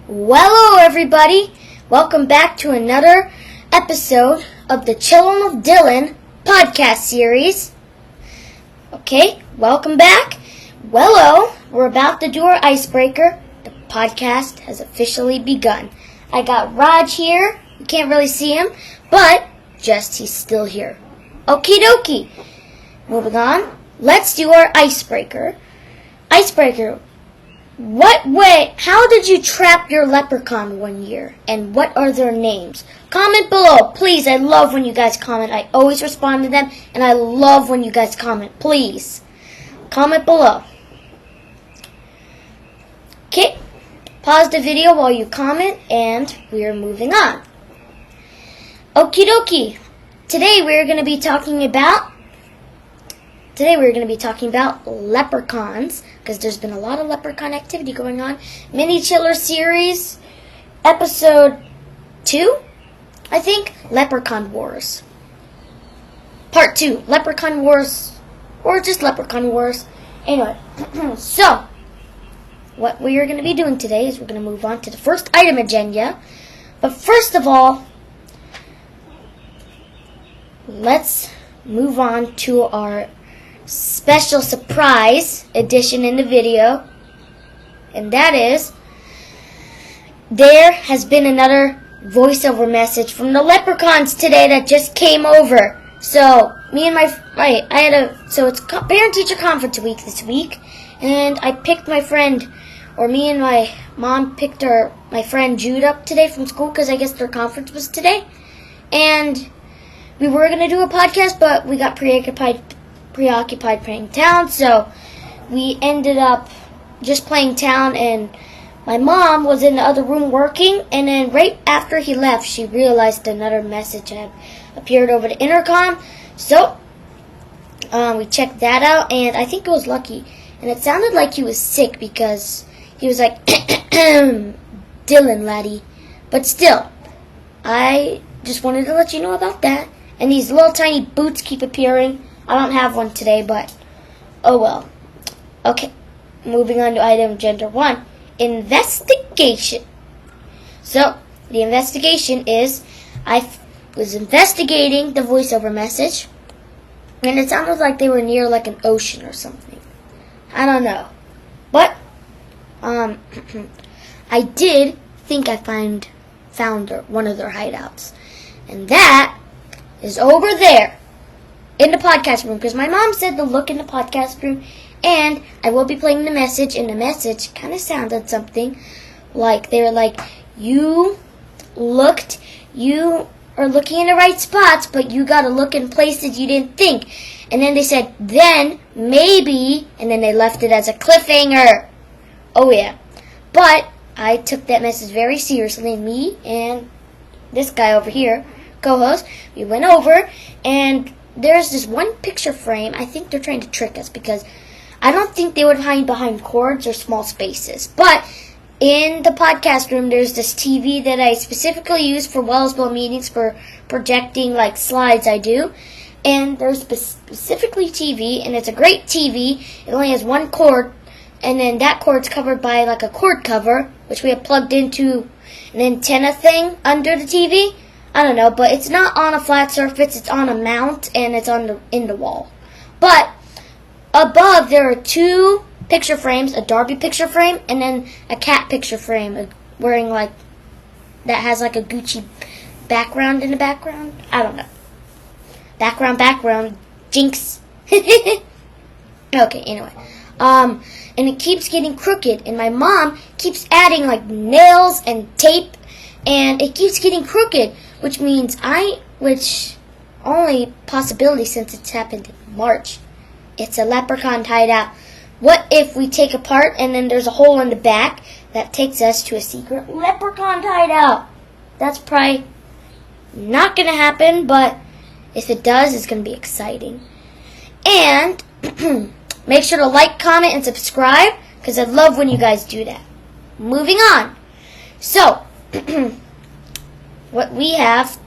Well, hello everybody. Welcome back to another episode of the Chillin with Dylan podcast series. Okay, welcome back. Well, we're about to do our icebreaker. The podcast has officially begun. I got Raj here. You can't really see him, but he's still here. Okie dokie. Moving on. Let's do our icebreaker. Icebreaker. How did you trap your leprechaun one year? And what are their names? Comment below, please. I love when you guys comment. I always respond to them, and I love when you guys comment. Please, comment below. Okay, pause the video while you comment, and we are moving on. Okie dokie. Today we're going to be talking about leprechauns, because there's been a lot of leprechaun activity going on. Mini Chiller series, episode 2, I think, Leprechaun Wars. Part 2, Leprechaun Wars, or just Leprechaun Wars. Anyway, so, what we are going to be doing today is we're going to move on to the first item agenda. But first of all, let's move on to our special surprise edition in the video, and that is, there has been another voiceover message from the leprechauns today that just came over. So me and it's parent-teacher conference week this week, and I picked my friend, or me and my mom picked my friend Jude up today from school, because I guess their conference was today, and we were going to do a podcast, but we got preoccupied playing town, so we ended up just playing town, and my mom was in the other room working, and then right after he left, she realized another message had appeared over the intercom, so we checked that out, and I think it was Lucky, and it sounded like he was sick, because he was like, Dylan, laddie, but still, I just wanted to let you know about that, and these little tiny boots keep appearing. I don't have one today, but oh well. Okay, moving on to item agenda 1, investigation. So, the investigation is, I was investigating the voiceover message, and it sounded like they were near like an ocean or something. I don't know. But, I did think I found one of their hideouts. And that is over there in the podcast room, because my mom said to look in the podcast room, and I will be playing the message, and the message kind of sounded something like, they were like, you are looking in the right spots, but you gotta look in places you didn't think. And then they said, then, maybe, and then they left it as a cliffhanger. Oh yeah. But I took that message very seriously, me and this guy over here, co-host, we went over, and there's this one picture frame. I think they're trying to trick us, because I don't think they would hide behind cords or small spaces. But in the podcast room, there's this TV that I specifically use for Wellsville meetings for projecting like slides I do. And there's specifically TV, and it's a great TV. It only has one cord, and then that cord's covered by like a cord cover, which we have plugged into an antenna thing under the TV. I don't know, but it's not on a flat surface, it's on a mount, and it's in the wall. But above there are 2 picture frames, a Darby picture frame, and then a cat picture frame, wearing like, that has like a Gucci background in the background. I don't know. Background, jinx. Okay, anyway. And it keeps getting crooked, and my mom keeps adding like nails and tape, and it keeps getting crooked. Which means only possibility since it's happened in March. It's a leprechaun hideout. What if we take apart and then there's a hole in the back that takes us to a secret leprechaun hideout? That's probably not going to happen, but if it does, it's going to be exciting. And make sure to like, comment, and subscribe, because I love when you guys do that. Moving on. So, what we have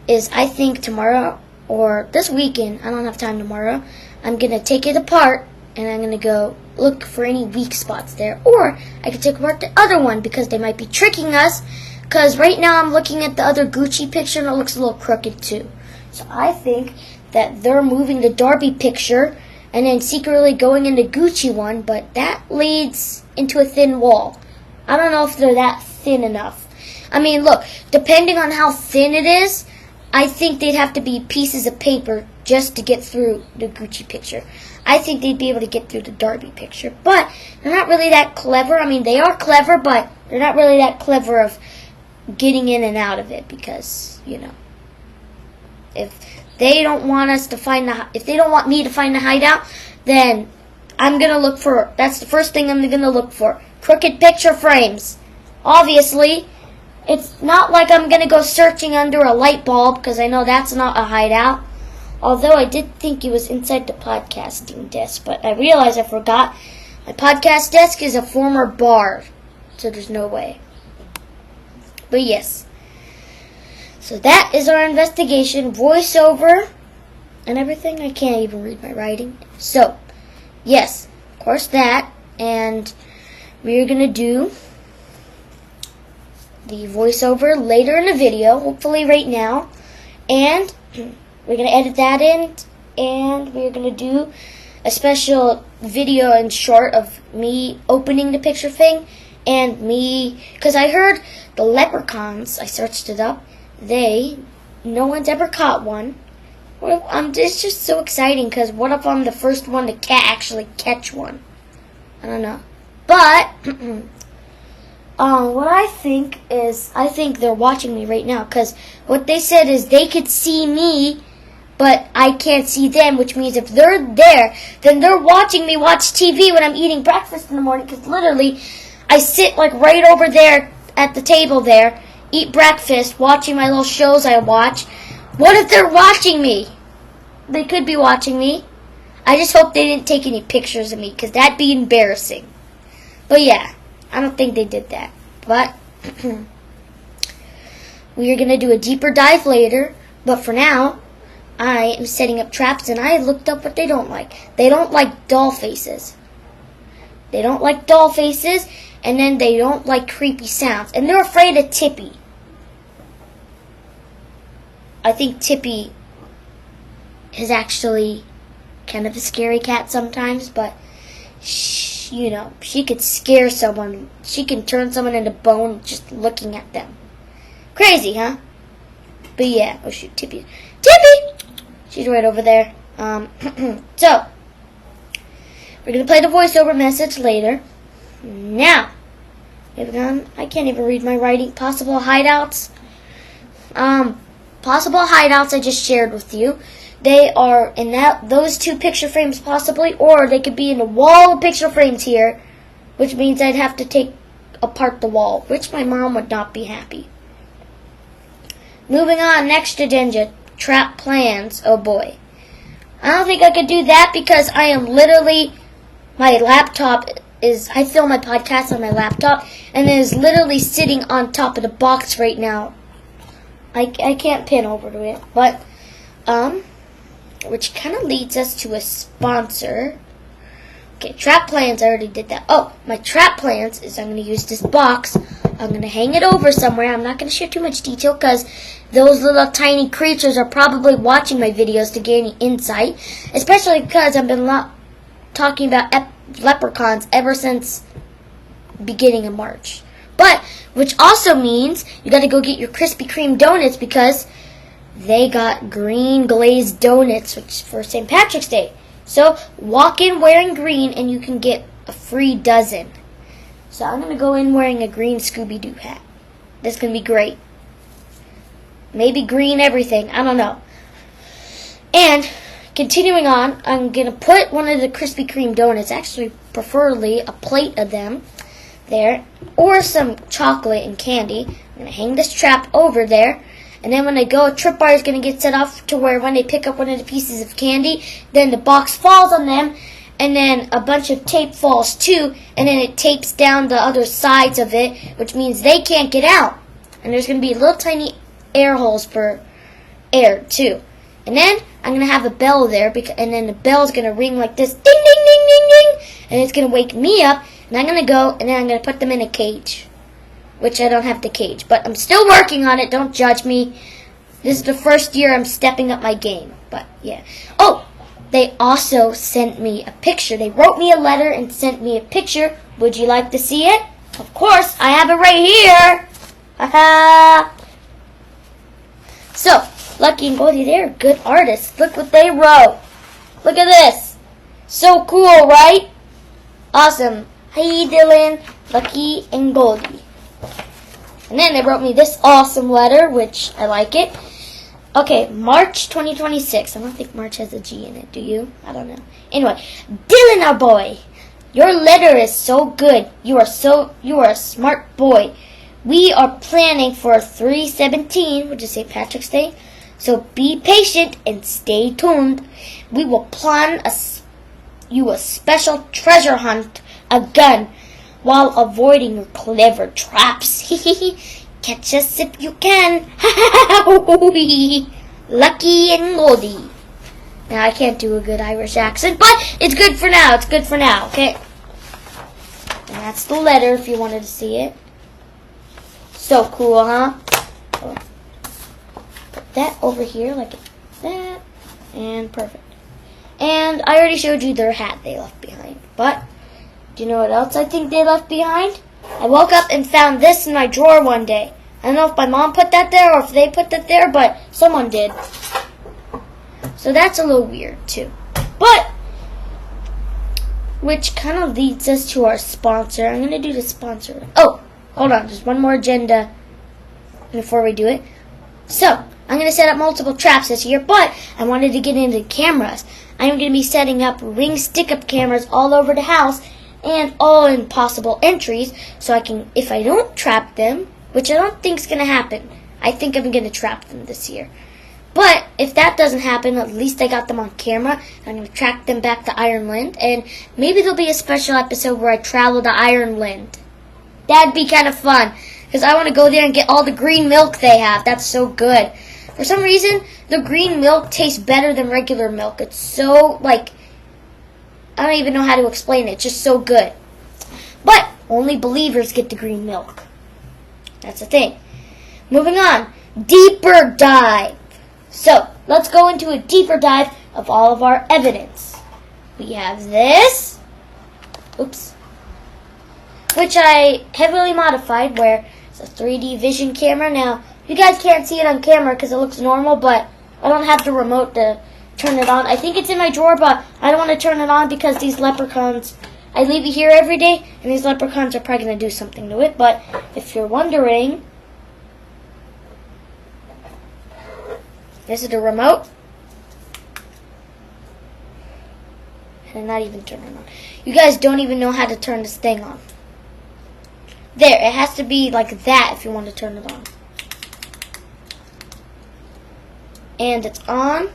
is, I think tomorrow or this weekend, I don't have time tomorrow, I'm going to take it apart and I'm going to go look for any weak spots there. Or I could take apart the other one because they might be tricking us. Because right now I'm looking at the other Gucci picture and it looks a little crooked too. So I think that they're moving the Darby picture and then secretly going into Gucci one, but that leads into a thin wall. I don't know if they're that thin enough. I mean, look, depending on how thin it is, I think they'd have to be pieces of paper just to get through the Gucci picture. I think they'd be able to get through the Darby picture, but they're not really that clever. I mean, they are clever, but they're not really that clever of getting in and out of it because, you know, if they don't want us to find if they don't want me to find the hideout, then I'm going to look for, that's the first thing I'm going to look for, crooked picture frames. Obviously, it's not like I'm going to go searching under a light bulb because I know that's not a hideout. Although I did think it was inside the podcasting desk, but I realized I forgot. My podcast desk is a former bar, so there's no way. But yes. So that is our investigation, voiceover, and everything. I can't even read my writing. So, yes, of course that. And we're going to do the voiceover later in the video, hopefully right now. And we're going to edit that in, and we're going to do a special video and short of me opening the picture thing, and me, because I heard the leprechauns, I searched it up, no one's ever caught one. It's just so exciting, because what if I'm the first one to actually catch one? I don't know. But, what I think is, I think they're watching me right now, because what they said is they could see me, but I can't see them, which means if they're there, then they're watching me watch TV when I'm eating breakfast in the morning, because literally, I sit like right over there at the table there, eat breakfast, watching my little shows I watch. What if they're watching me? They could be watching me. I just hope they didn't take any pictures of me, because that'd be embarrassing. But yeah, I don't think they did that. But we are going to do a deeper dive later. But for now, I am setting up traps, and I looked up what they don't like. They don't like doll faces. They don't like doll faces, and then they don't like creepy sounds. And they're afraid of Tippy. I think Tippy is actually kind of a scary cat sometimes, but you know, she could scare someone. She can turn someone into bone just looking at them. Crazy, huh? But yeah, oh shoot, Tippy! She's right over there. So, we're going to play the voiceover message later. Now, I can't even read my writing. Possible hideouts. Possible hideouts I just shared with you. They are in those two picture frames possibly, or they could be in a wall of picture frames here, which means I'd have to take apart the wall, which my mom would not be happy. Moving on, next agenda, trap plans. Oh boy. I don't think I could do that because I am literally, my laptop is, I film my podcast on my laptop, and it is literally sitting on top of the box right now. I can't pin over to it, but, which kind of leads us to a sponsor. Okay, trap plans, I already did that. Oh, my trap plans is I'm going to use this box. I'm going to hang it over somewhere. I'm not going to share too much detail because those little tiny creatures are probably watching my videos to gain insight. Especially because I've been talking about leprechauns ever since beginning of March. But, which also means you got to go get your Krispy Kreme donuts because they got green glazed donuts for St. Patrick's Day. So, walk in wearing green and you can get a free dozen. So, I'm going to go in wearing a green Scooby-Doo hat. This is going to be great. Maybe green everything. I don't know. And, continuing on, I'm going to put one of the Krispy Kreme donuts, actually preferably a plate of them, there, or some chocolate and candy. I'm going to hang this trap over there. And then when I go, a trip bar is going to get set off to where when they pick up one of the pieces of candy, then the box falls on them, and then a bunch of tape falls too, and then it tapes down the other sides of it, which means they can't get out. And there's going to be little tiny air holes for air too. And then I'm going to have a bell there, and then the bell is going to ring like this, ding, ding, ding, ding, and it's going to wake me up, and I'm going to go, and then I'm going to put them in a cage, which I don't have the cage, but I'm still working on it. Don't judge me. This is the first year I'm stepping up my game, but yeah. Oh, they also sent me a picture. They wrote me a letter and sent me a picture. Would you like to see it? Of course, I have it right here. Haha. So, Lucky and Goldie, they're good artists. Look what they wrote. Look at this. So cool, right? Awesome. Hey, Dylan, Lucky, and Goldie. And then they wrote me this awesome letter, which I like it. Okay, March 2026. I don't think March has a G in it, do you? I don't know. Anyway, Dylan, our boy, your letter is so good. You are a smart boy. We are planning for 3/17, which is St. Patrick's Day. So be patient and stay tuned. We will plan you a special treasure hunt, a gun, while avoiding your clever traps. Catch us if you can. Lucky and Goldie. Now, I can't do a good Irish accent, but it's good for now. It's good for now, okay? And that's the letter if you wanted to see it. So cool, huh? Put that over here like that. And perfect. And I already showed you their hat they left behind. But, do you know what else I think they left behind? I woke up and found this in my drawer one day. I don't know if my mom put that there or if they put that there, but someone did. So that's a little weird, too. But, which kind of leads us to our sponsor. I'm going to do the sponsor. Oh, hold on. There's one more agenda before we do it. So, I'm going to set up multiple traps this year, but I wanted to get into cameras. I'm going to be setting up ring stick-up cameras all over the house and all in possible entries, so I can, if I don't trap them, which I don't think is going to happen, I think I'm going to trap them this year. But if that doesn't happen, at least I got them on camera. I'm going to track them back to Ireland, and maybe there'll be a special episode where I travel to Ireland. That'd be kind of fun, because I want to go there and get all the green milk they have. That's so good. For some reason, the green milk tastes better than regular milk. It's so, like, I don't even know how to explain it. It's just so good. But only believers get the green milk. That's the thing. Moving on. Deeper dive. So, let's go into a deeper dive of all of our evidence. We have this. Oops. Which I heavily modified, where it's a 3D vision camera. Now, you guys can't see it on camera because it looks normal, but I don't have the remote to turn it on. I think it's in my drawer, but I don't want to turn it on because these leprechauns, I leave it here every day, and these leprechauns are probably going to do something to it. But if you're wondering, this is the remote. And I'm not even turning it on. You guys don't even know how to turn this thing on. There, it has to be like that if you want to turn it on. And it's on.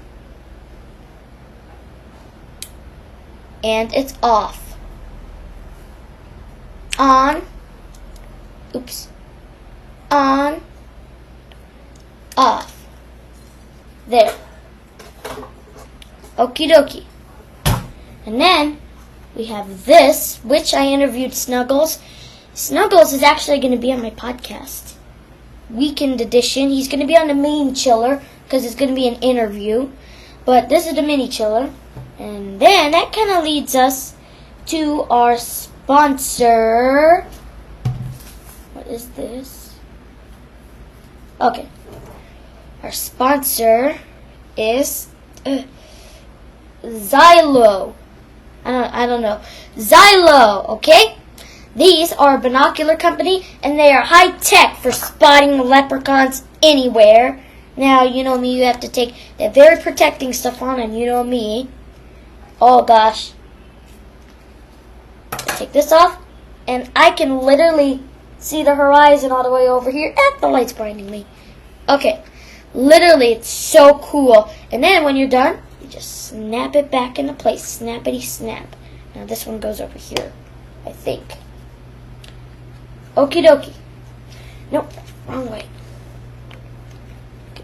And it's off. On. Oops. On. Off. There. Okie dokie. And then we have this, which I interviewed Snuggles. Snuggles is actually going to be on my podcast. Weekend edition. He's going to be on the main chiller because it's going to be an interview. But this is the mini chiller. And then that kind of leads us to our sponsor. What is this? Okay. Our sponsor is Xylo. I don't know. Xylo, okay? These are a binocular company, and they are high-tech for spotting leprechauns anywhere. Now, you know me, you have to take that very protecting stuff on, and you know me. Oh, gosh. Take this off, and I can literally see the horizon all the way over here. The light's blinding me. Okay. Literally, it's so cool. And then when you're done, you just snap it back into place. Snappity snap. Now this one goes over here, I think. Okie dokie. Nope, wrong way.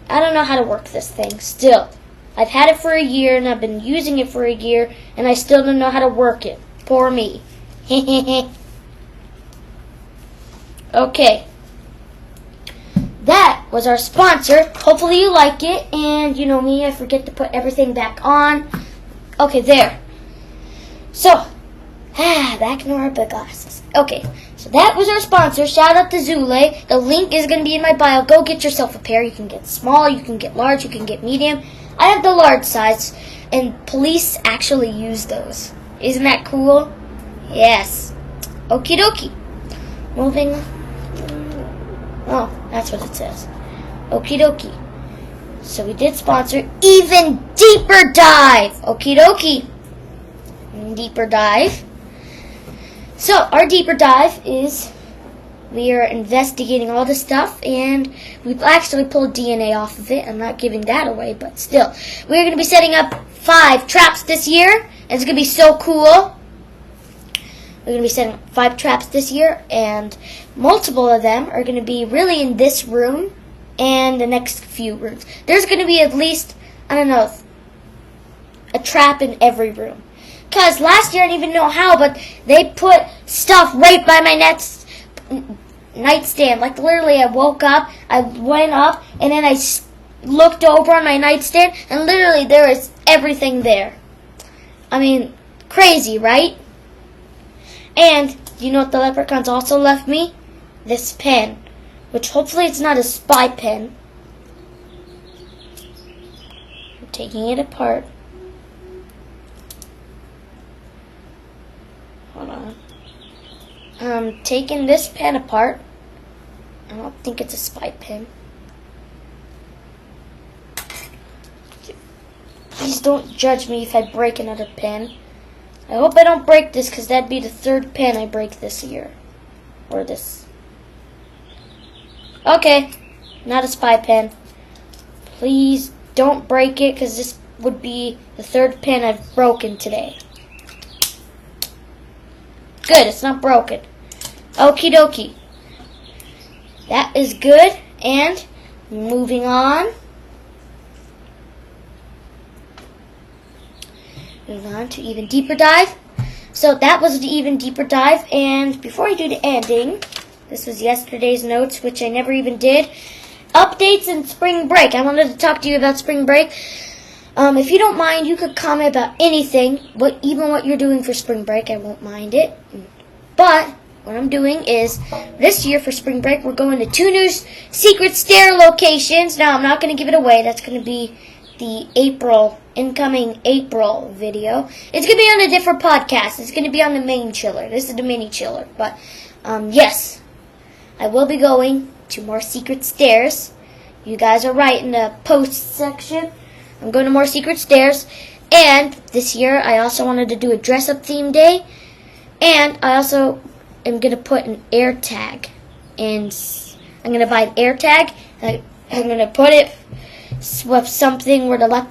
I don't know how to work this thing still. I've had it for a year and I've been using it for a year and I still don't know how to work it. Poor me. Okay. That was our sponsor. Hopefully you like it. And you know me, I forget to put everything back on. Okay, there. So, back in our big glasses. Okay, so that was our sponsor. Shout out to Zule. The link is going to be in my bio. Go get yourself a pair. You can get small, you can get large, you can get medium. I have the large size, and police actually use those. Isn't that cool? Yes. Okie dokie. Moving on. Oh, that's what it says. Okie dokie. So we did sponsor Even Deeper Dive. Okie dokie. Deeper Dive. So our Deeper Dive is we are investigating all this stuff, and we've actually pulled DNA off of it. I'm not giving that away, but still. We're going to be setting up 5 traps this year, and it's going to be so cool. We're going to be setting up 5 traps this year, and multiple of them are going to be really in this room and the next few rooms. There's going to be at least, I don't know, a trap in every room. Because last year, I didn't even know how, but they put stuff right by my nightstand. Like, literally, I woke up, I went up, and then I looked over on my nightstand, and literally, there was everything there. I mean, crazy, right? And, you know what the leprechauns also left me? This pen. Which, hopefully, it's not a spy pen. I'm taking it apart. Hold on. I'm taking this pen apart. I don't think it's a spy pen. Please don't judge me if I break another pen. I hope I don't break this, because that'd be the 3rd pen I break this year. Or this. Okay. Not a spy pen. Please don't break it, because this would be the 3rd pen I've broken today. Good, it's not broken. Okie dokie. That is good. And moving on. Moving on to Even Deeper Dive. So that was the Even Deeper Dive. And before I do the ending, this was yesterday's notes, which I never even did. Updates and spring break. I wanted to talk to you about spring break. If you don't mind, you could comment about anything, even what you're doing for spring break. I won't mind it. But what I'm doing is, this year for spring break, we're going to 2 new secret stair locations. Now, I'm not going to give it away. That's going to be the incoming April video. It's going to be on a different podcast. It's going to be on the main chiller. This is the mini chiller. But, yes, I will be going to more secret stairs. You guys are right in the post section. I'm going to more secret stairs. And this year, I also wanted to do a dress-up theme day. And I also am going to put an air tag. And I'm going to buy an air tag. I'm going to put it with something where the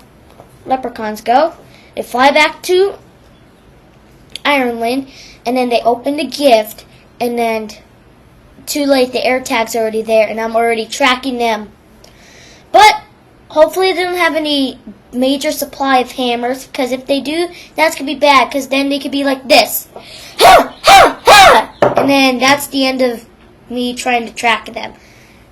leprechauns go. They fly back to Ireland. And then they open the gift. And then, too late, the air tag's already there. And I'm already tracking them. But hopefully they don't have any major supply of hammers, because if they do, that's going to be bad, because then they could be like this. Ha! Ha! Ha! And then that's the end of me trying to track them.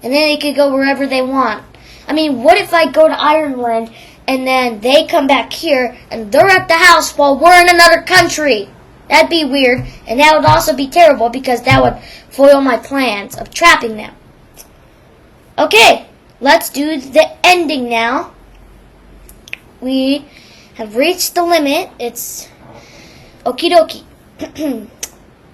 And then they could go wherever they want. I mean, what if I go to Ireland, and then they come back here, and they're at the house while we're in another country? That'd be weird, and that would also be terrible, because that would foil my plans of trapping them. Okay. Let's do the ending now. We have reached the limit. It's okie dokie.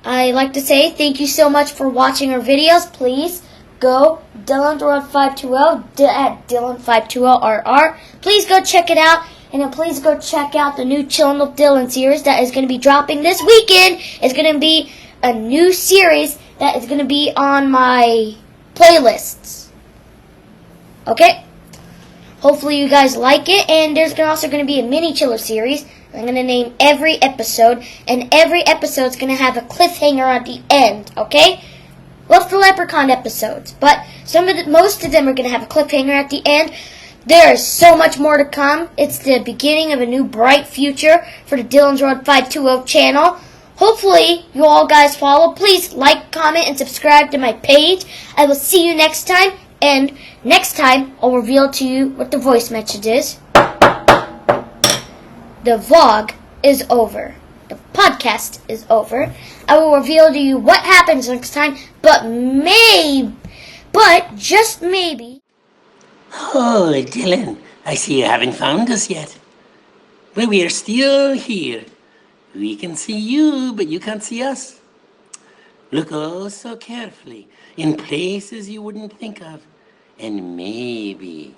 I like to say thank you so much for watching our videos. Please go Dylan520 at Dylan520RR. Please go check it out. And then please go check out the new Chillin with Dylan series that is going to be dropping this weekend. It's going to be a new series that is going to be on my playlists. Okay, hopefully you guys like it, and there's also going to be a mini chiller series. I'm going to name every episode, and every episode is going to have a cliffhanger at the end, okay? Love the Leprechaun episodes, but most of them are going to have a cliffhanger at the end. There is so much more to come. It's the beginning of a new bright future for the Dylan's Road 520 channel. Hopefully, you all guys follow. Please like, comment, and subscribe to my page. I will see you next time. And next time, I'll reveal to you what the voice message is. The vlog is over. The podcast is over. I will reveal to you what happens next time. But just maybe. Oh, Chillin, I see you haven't found us yet. But we are still here. We can see you, but you can't see us. Look oh so carefully in places you wouldn't think of. And maybe